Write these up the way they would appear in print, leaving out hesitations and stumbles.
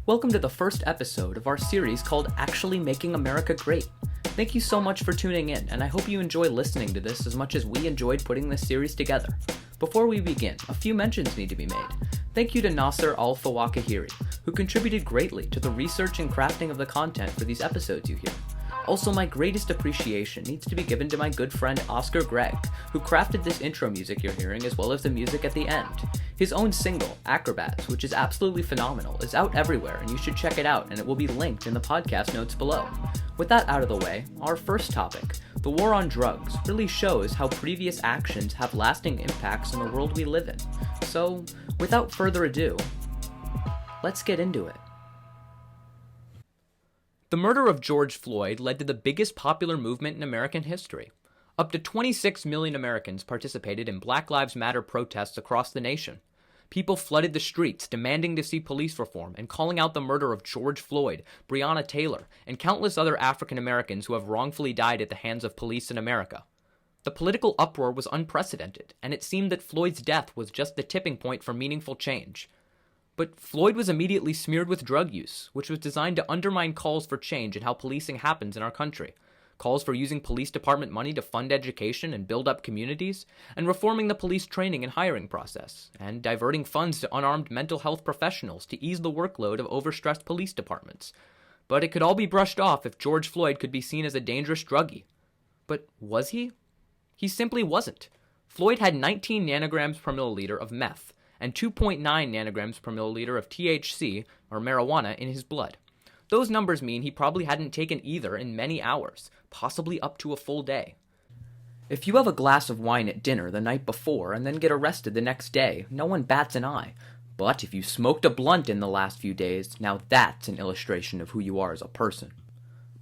Welcome to the first episode of our series called Actually Making America Great. Thank you so much for tuning in, and I hope you enjoy listening to this as much as we enjoyed putting this series together. Before we begin, a few mentions need to be made. Thank you to Naser Al-Fawakhiri, who contributed greatly to the research and crafting of the content for these episodes you hear. Also, my greatest appreciation needs to be given to my good friend Oscar Gregg, who crafted this intro music you're hearing as well as the music at the end. His own single, Acrobats, which is absolutely phenomenal, is out everywhere and you should check it out, and it will be linked in the podcast notes below. With that out of the way, our first topic, the war on drugs, really shows how previous actions have lasting impacts in the world we live in. So, without further ado, let's get into it. The murder of George Floyd led to the biggest popular movement in American history. Up to 26 million Americans participated in Black Lives Matter protests across the nation. People flooded the streets demanding to see police reform and calling out the murder of George Floyd, Breonna Taylor, and countless other African Americans who have wrongfully died at the hands of police in America. The political uproar was unprecedented, and it seemed that Floyd's death was just the tipping point for meaningful change. But Floyd was immediately smeared with drug use, which was designed to undermine calls for change in how policing happens in our country. Calls for using police department money to fund education and build up communities, and reforming the police training and hiring process, and diverting funds to unarmed mental health professionals to ease the workload of overstressed police departments. But it could all be brushed off if George Floyd could be seen as a dangerous druggie. But was he? He simply wasn't. Floyd had 19 nanograms per milliliter of meth, and 2.9 nanograms per milliliter of THC, or marijuana, in his blood. Those numbers mean he probably hadn't taken either in many hours, possibly up to a full day. If you have a glass of wine at dinner the night before and then get arrested the next day, no one bats an eye. But if you smoked a blunt in the last few days, now that's an illustration of who you are as a person.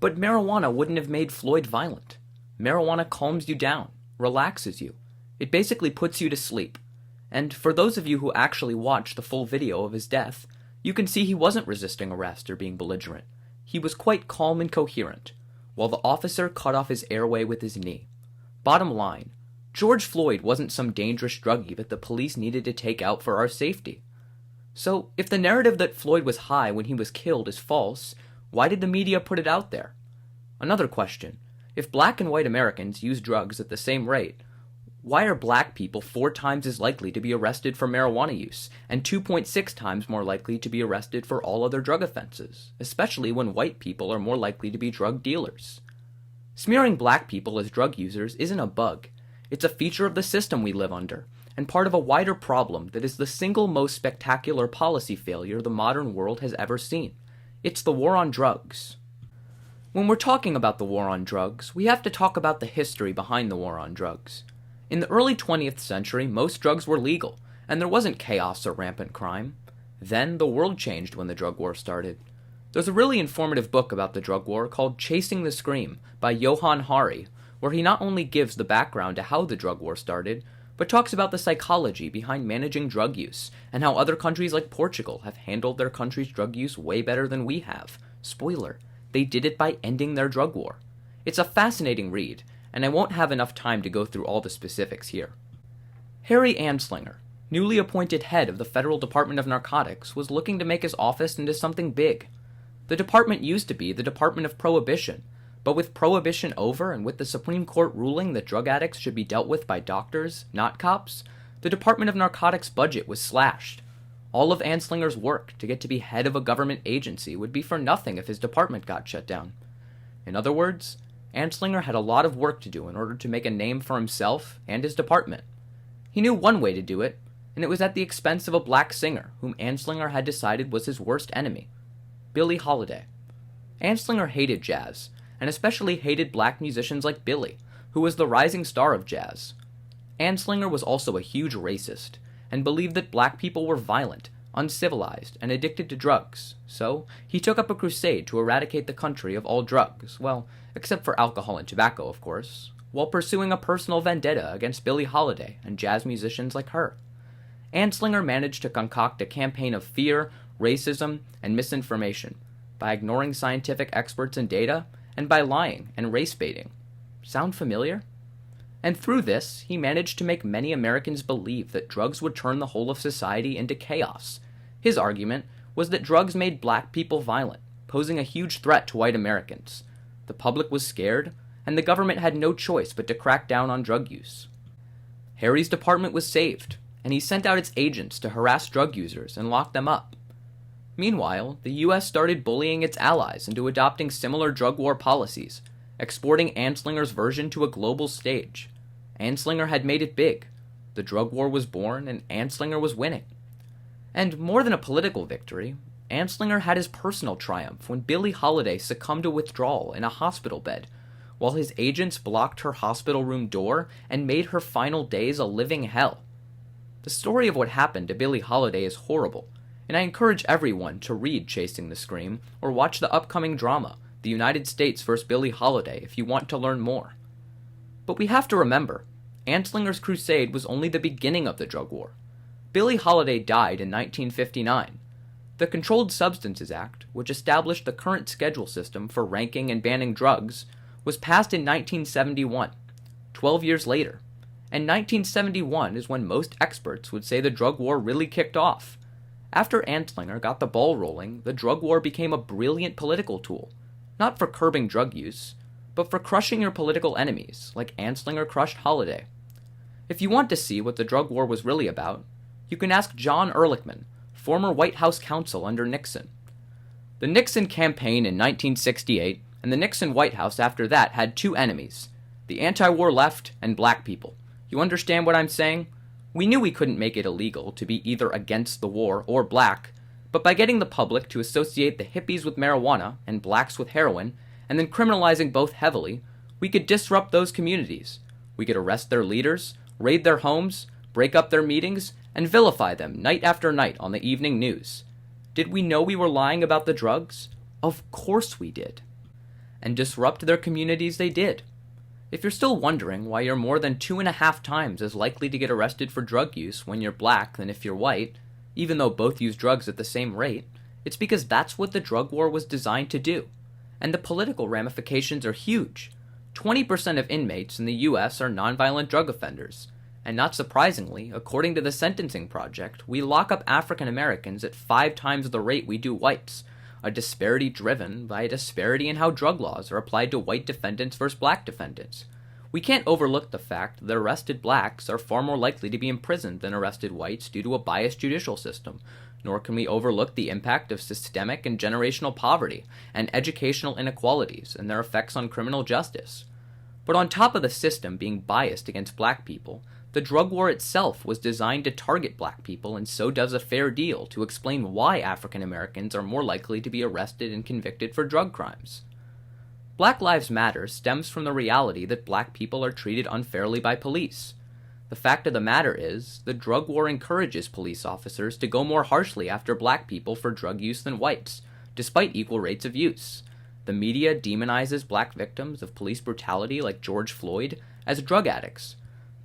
But marijuana wouldn't have made Floyd violent. Marijuana calms you down, relaxes you. It basically puts you to sleep. And for those of you who actually watched the full video of his death, you can see he wasn't resisting arrest or being belligerent. He was quite calm and coherent, while the officer cut off his airway with his knee. Bottom line, George Floyd wasn't some dangerous druggie that the police needed to take out for our safety. So, if the narrative that Floyd was high when he was killed is false, why did the media put it out there? Another question, if black and white Americans use drugs at the same rate, why are black people 4 times as likely to be arrested for marijuana use, and 2.6 times more likely to be arrested for all other drug offenses, especially when white people are more likely to be drug dealers? Smearing black people as drug users isn't a bug. It's a feature of the system we live under, and part of a wider problem that is the single most spectacular policy failure the modern world has ever seen. It's the war on drugs. When we're talking about the war on drugs, we have to talk about the history behind the war on drugs. In the early 20th century, most drugs were legal, and there wasn't chaos or rampant crime. Then, the world changed when the drug war started. There's a really informative book about the drug war called Chasing the Scream by Johann Hari, where he not only gives the background to how the drug war started, but talks about the psychology behind managing drug use, and how other countries like Portugal have handled their country's drug use way better than we have. Spoiler, they did it by ending their drug war. It's a fascinating read, and I won't have enough time to go through all the specifics here. Harry Anslinger, newly appointed head of the Federal Department of Narcotics, was looking to make his office into something big. The department used to be the Department of Prohibition, but with prohibition over and with the Supreme Court ruling that drug addicts should be dealt with by doctors, not cops, the Department of Narcotics budget was slashed. All of Anslinger's work to get to be head of a government agency would be for nothing if his department got shut down. In other words, Anslinger had a lot of work to do in order to make a name for himself and his department. He knew one way to do it, and it was at the expense of a black singer whom Anslinger had decided was his worst enemy, Billie Holiday. Anslinger hated jazz, and especially hated black musicians like Billie, who was the rising star of jazz. Anslinger was also a huge racist, and believed that black people were violent, uncivilized, and addicted to drugs, so he took up a crusade to eradicate the country of all drugs, well, except for alcohol and tobacco, of course, while pursuing a personal vendetta against Billie Holiday and jazz musicians like her. Anslinger managed to concoct a campaign of fear, racism, and misinformation by ignoring scientific experts and data, and by lying and race baiting. Sound familiar? And through this, he managed to make many Americans believe that drugs would turn the whole of society into chaos. His argument was that drugs made black people violent, posing a huge threat to white Americans. The public was scared, and the government had no choice but to crack down on drug use. Harry's department was saved, and he sent out its agents to harass drug users and lock them up. Meanwhile, the U.S. started bullying its allies into adopting similar drug war policies, exporting Anslinger's version to a global stage. Anslinger had made it big. The drug war was born, and Anslinger was winning. And more than a political victory, Anslinger had his personal triumph when Billie Holiday succumbed to withdrawal in a hospital bed, while his agents blocked her hospital room door and made her final days a living hell. The story of what happened to Billie Holiday is horrible, and I encourage everyone to read Chasing the Scream or watch the upcoming drama, The United States vs. Billie Holiday, if you want to learn more. But we have to remember, Anslinger's crusade was only the beginning of the drug war. Billie Holiday died in 1959. The Controlled Substances Act, which established the current schedule system for ranking and banning drugs, was passed in 1971, 12 years later. And 1971 is when most experts would say the drug war really kicked off. After Anslinger got the ball rolling, the drug war became a brilliant political tool, not for curbing drug use, but for crushing your political enemies, like Anslinger crushed Holiday. If you want to see what the drug war was really about, you can ask John Ehrlichman, former White House counsel under Nixon. The Nixon campaign in 1968 and the Nixon White House after that had two enemies, the anti-war left and black people. You understand what I'm saying? We knew we couldn't make it illegal to be either against the war or black, but by getting the public to associate the hippies with marijuana and blacks with heroin, and then criminalizing both heavily, we could disrupt those communities. We could arrest their leaders, raid their homes, break up their meetings, and vilify them night after night on the evening news. Did we know we were lying about the drugs? Of course we did. And disrupt their communities they did. If you're still wondering why you're more than 2.5 times as likely to get arrested for drug use when you're black than if you're white, even though both use drugs at the same rate, it's because that's what the drug war was designed to do. And the political ramifications are huge. 20% of inmates in the U.S. are nonviolent drug offenders. And not surprisingly, according to the Sentencing Project, we lock up African Americans at 5 times the rate we do whites, a disparity driven by a disparity in how drug laws are applied to white defendants versus black defendants. We can't overlook the fact that arrested blacks are far more likely to be imprisoned than arrested whites due to a biased judicial system, nor can we overlook the impact of systemic and generational poverty and educational inequalities and their effects on criminal justice. But on top of the system being biased against black people, the drug war itself was designed to target black people, and so does a fair deal to explain why African Americans are more likely to be arrested and convicted for drug crimes. Black Lives Matter stems from the reality that black people are treated unfairly by police. The fact of the matter is, the drug war encourages police officers to go more harshly after black people for drug use than whites, despite equal rates of use. The media demonizes black victims of police brutality like George Floyd as drug addicts.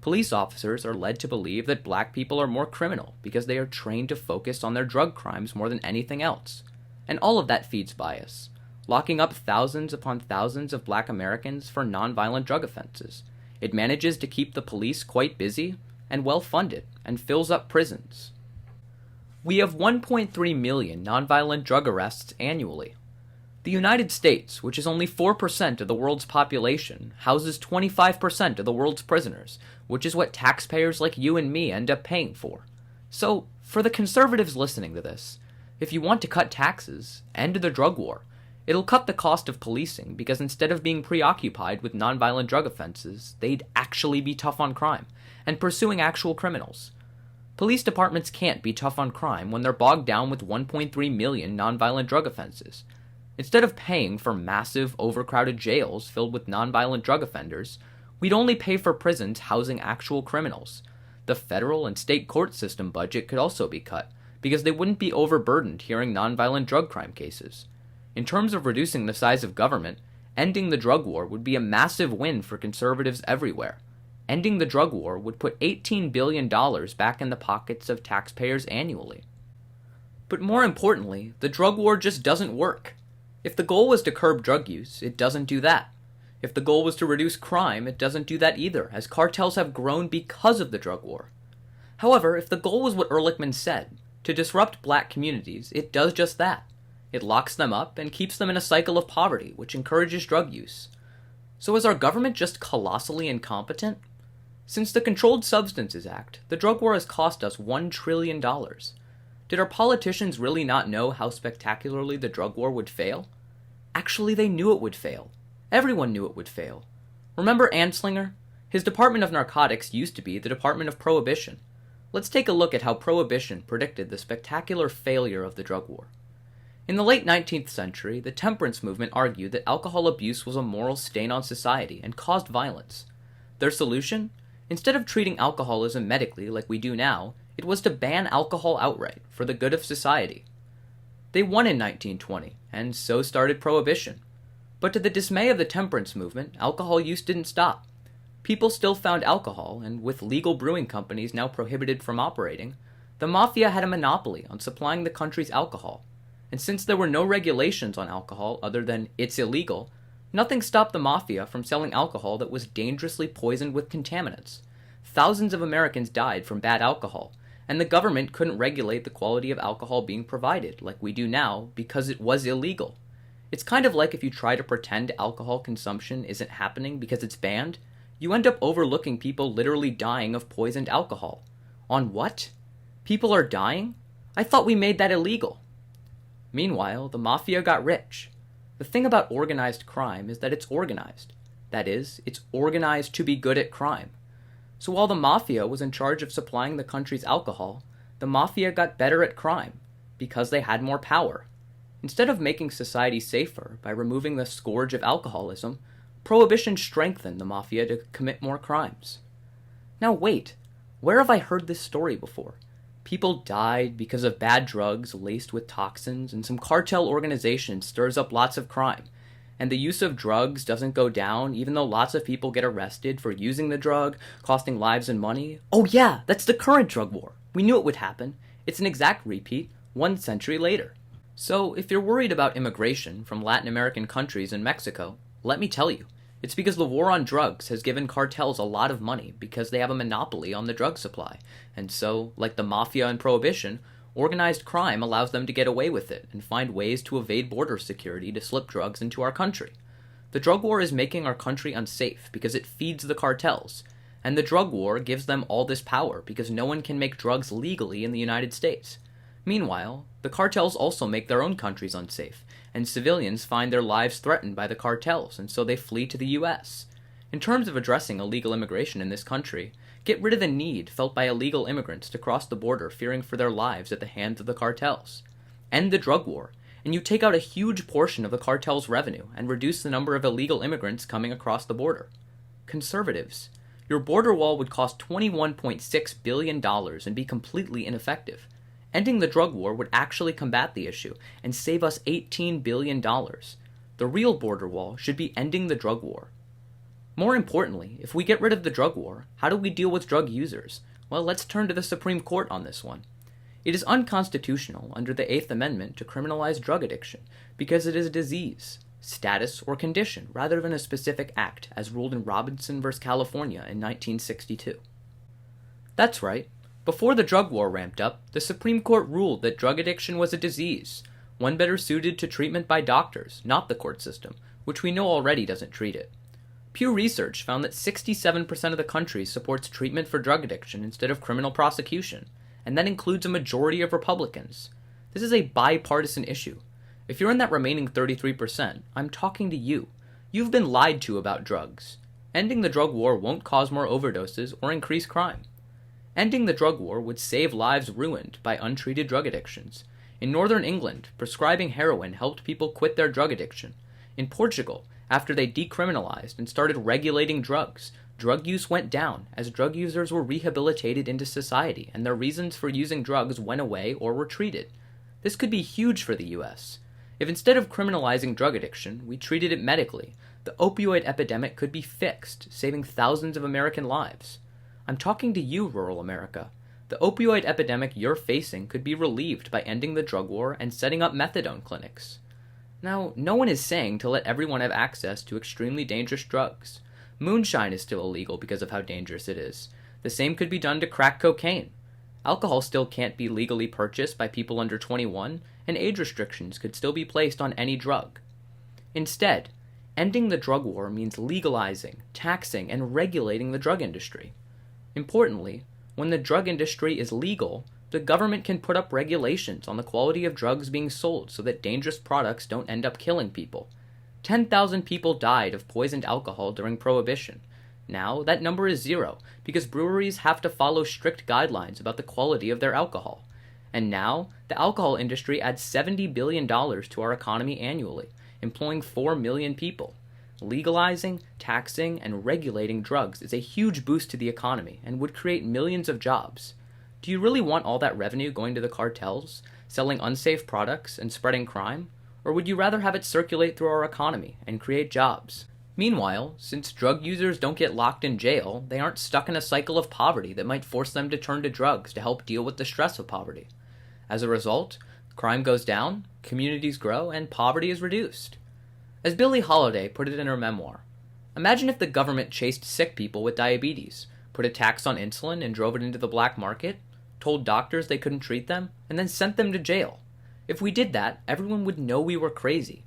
Police officers are led to believe that black people are more criminal because they are trained to focus on their drug crimes more than anything else. And all of that feeds bias, locking up thousands upon thousands of black Americans for nonviolent drug offenses. It manages to keep the police quite busy and well-funded and fills up prisons. We have 1.3 million nonviolent drug arrests annually. The United States, which is only 4% of the world's population, houses 25% of the world's prisoners, which is what taxpayers like you and me end up paying for. So, for the conservatives listening to this, if you want to cut taxes, end the drug war, it'll cut the cost of policing because instead of being preoccupied with nonviolent drug offenses, they'd actually be tough on crime and pursuing actual criminals. Police departments can't be tough on crime when they're bogged down with 1.3 million nonviolent drug offenses. Instead of paying for massive, overcrowded jails filled with nonviolent drug offenders, we'd only pay for prisons housing actual criminals. The federal and state court system budget could also be cut, because they wouldn't be overburdened hearing nonviolent drug crime cases. In terms of reducing the size of government, ending the drug war would be a massive win for conservatives everywhere. Ending the drug war would put $18 billion back in the pockets of taxpayers annually. But more importantly, the drug war just doesn't work. If the goal was to curb drug use, it doesn't do that. If the goal was to reduce crime, it doesn't do that either, as cartels have grown because of the drug war. However, if the goal was what Ehrlichman said, To disrupt black communities, it does just that. It locks them up and keeps them in a cycle of poverty, which encourages drug use. So is our government just colossally incompetent? Since the Controlled Substances Act, the drug war has cost us $1 trillion. Did our politicians really not know how spectacularly the drug war would fail? Actually, they knew it would fail. Everyone knew it would fail. Remember Anslinger? His Department of Narcotics used to be the Department of Prohibition. Let's take a look at how Prohibition predicted the spectacular failure of the drug war. In the late 19th century, the temperance movement argued that alcohol abuse was a moral stain on society and caused violence. Their solution? Instead of treating alcoholism medically like we do now, it was to ban alcohol outright for the good of society. They won in 1920, and so started Prohibition. But to the dismay of the temperance movement, alcohol use didn't stop. People still found alcohol, and with legal brewing companies now prohibited from operating, the mafia had a monopoly on supplying the country's alcohol. And since there were no regulations on alcohol other than it's illegal, nothing stopped the mafia from selling alcohol that was dangerously poisoned with contaminants. Thousands of Americans died from bad alcohol, and the government couldn't regulate the quality of alcohol being provided like we do now because it was illegal. It's kind of like if you try to pretend alcohol consumption isn't happening because it's banned, you end up overlooking people literally dying of poisoned alcohol. On what? People are dying? I thought we made that illegal. Meanwhile, the mafia got rich. The thing about organized crime is that it's organized. That is, it's organized to be good at crime. So while the mafia was in charge of supplying the country's alcohol, the mafia got better at crime because they had more power. Instead of making society safer by removing the scourge of alcoholism, Prohibition strengthened the mafia to commit more crimes. Now wait, where have I heard this story before? People died because of bad drugs laced with toxins, and some cartel organization stirs up lots of crime. And the use of drugs doesn't go down, even though lots of people get arrested for using the drug, costing lives and money. Oh yeah, that's the current drug war. We knew it would happen. It's an exact repeat, 1 century later. So if you're worried about immigration from Latin American countries and Mexico, let me tell you, it's because the war on drugs has given cartels a lot of money because they have a monopoly on the drug supply. And so, like the mafia and Prohibition, organized crime allows them to get away with it and find ways to evade border security to slip drugs into our country. The drug war is making our country unsafe because it feeds the cartels, and the drug war gives them all this power because no one can make drugs legally in the United States. Meanwhile, the cartels also make their own countries unsafe, and civilians find their lives threatened by the cartels, and so they flee to the US. In terms of addressing illegal immigration in this country, get rid of the need felt by illegal immigrants to cross the border fearing for their lives at the hands of the cartels. End the drug war, and you take out a huge portion of the cartel's revenue and reduce the number of illegal immigrants coming across the border. Conservatives, your border wall would cost $21.6 billion and be completely ineffective. Ending the drug war would actually combat the issue and save us $18 billion. The real border wall should be ending the drug war. More importantly, if we get rid of the drug war, how do we deal with drug users? Well, let's turn to the Supreme Court on this one. It is unconstitutional under the 8th Amendment to criminalize drug addiction because it is a disease, status, or condition rather than a specific act, as ruled in Robinson v. California in 1962. That's right. Before the drug war ramped up, the Supreme Court ruled that drug addiction was a disease, one better suited to treatment by doctors, not the court system, which we know already doesn't treat it. Pew Research found that 67% of the country supports treatment for drug addiction instead of criminal prosecution, and that includes a majority of Republicans. This is a bipartisan issue. If you're in that remaining 33%, I'm talking to you. You've been lied to about drugs. Ending the drug war won't cause more overdoses or increase crime. Ending the drug war would save lives ruined by untreated drug addictions. In northern England, prescribing heroin helped people quit their drug addiction. In Portugal, after they decriminalized and started regulating drugs, drug use went down as drug users were rehabilitated into society and their reasons for using drugs went away or were treated. This could be huge for the US. If instead of criminalizing drug addiction, we treated it medically, the opioid epidemic could be fixed, saving thousands of American lives. I'm talking to you, rural America. The opioid epidemic you're facing could be relieved by ending the drug war and setting up methadone clinics. Now, no one is saying to let everyone have access to extremely dangerous drugs. Moonshine is still illegal because of how dangerous it is. The same could be done to crack cocaine. Alcohol still can't be legally purchased by people under 21, and age restrictions could still be placed on any drug. Instead, ending the drug war means legalizing, taxing, and regulating the drug industry. Importantly, when the drug industry is legal, the government can put up regulations on the quality of drugs being sold so that dangerous products don't end up killing people. 10,000 people died of poisoned alcohol during Prohibition. Now, that number is 0 because breweries have to follow strict guidelines about the quality of their alcohol. And now, the alcohol industry adds $70 billion to our economy annually, employing 4 million people. Legalizing, taxing, and regulating drugs is a huge boost to the economy and would create millions of jobs. Do you really want all that revenue going to the cartels, selling unsafe products and spreading crime? Or would you rather have it circulate through our economy and create jobs? Meanwhile, since drug users don't get locked in jail, they aren't stuck in a cycle of poverty that might force them to turn to drugs to help deal with the stress of poverty. As a result, crime goes down, communities grow, and poverty is reduced. As Billie Holiday put it in her memoir, imagine if the government chased sick people with diabetes, put a tax on insulin and drove it into the black market, told doctors they couldn't treat them, and then sent them to jail. If we did that, everyone would know we were crazy.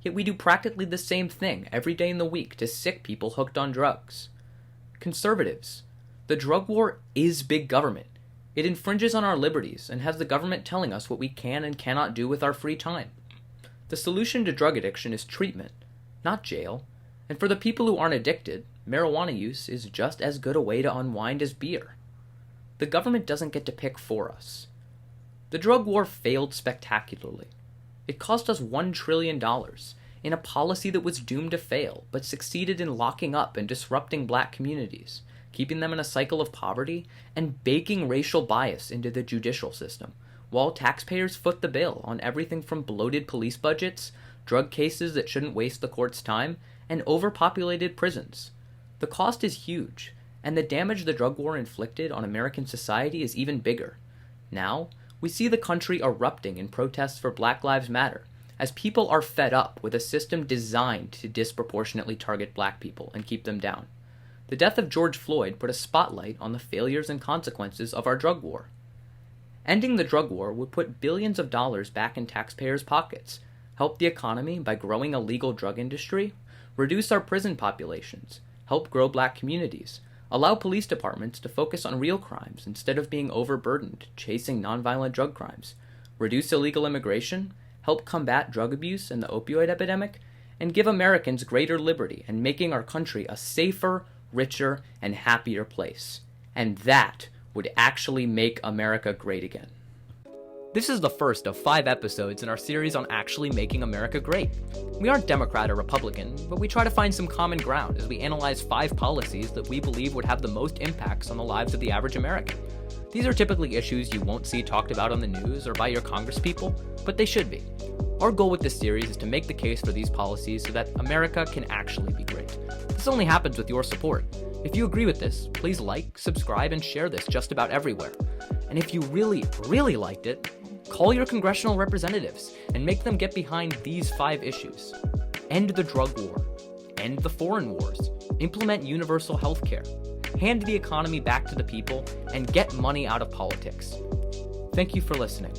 Yet we do practically the same thing every day in the week to sick people hooked on drugs. Conservatives, the drug war is big government. It infringes on our liberties and has the government telling us what we can and cannot do with our free time. The solution to drug addiction is treatment, not jail. And for the people who aren't addicted, marijuana use is just as good a way to unwind as beer. The government doesn't get to pick for us. The drug war failed spectacularly. It cost us $1 trillion in a policy that was doomed to fail, but succeeded in locking up and disrupting black communities, keeping them in a cycle of poverty, and baking racial bias into the judicial system, while taxpayers foot the bill on everything from bloated police budgets, drug cases that shouldn't waste the court's time, and overpopulated prisons. The cost is huge, and the damage the drug war inflicted on American society is even bigger. Now, we see the country erupting in protests for Black Lives Matter, as people are fed up with a system designed to disproportionately target black people and keep them down. The death of George Floyd put a spotlight on the failures and consequences of our drug war. Ending the drug war would put billions of dollars back in taxpayers' pockets, help the economy by growing a legal drug industry, reduce our prison populations, help grow black communities, allow police departments to focus on real crimes instead of being overburdened chasing nonviolent drug crimes, reduce illegal immigration, help combat drug abuse and the opioid epidemic, and give Americans greater liberty and making our country a safer, richer, and happier place. And that would actually make America great again. This is the first of 5 episodes in our series on actually making America great. We aren't Democrat or Republican, but we try to find some common ground as we analyze 5 policies that we believe would have the most impacts on the lives of the average American. These are typically issues you won't see talked about on the news or by your congresspeople, but they should be. Our goal with this series is to make the case for these policies so that America can actually be great. This only happens with your support. If you agree with this, please like, subscribe, and share this just about everywhere. And if you really, really liked it, call your congressional representatives and make them get behind these 5 issues. End the drug war. End the foreign wars. Implement universal health care. Hand the economy back to the people and get money out of politics. Thank you for listening.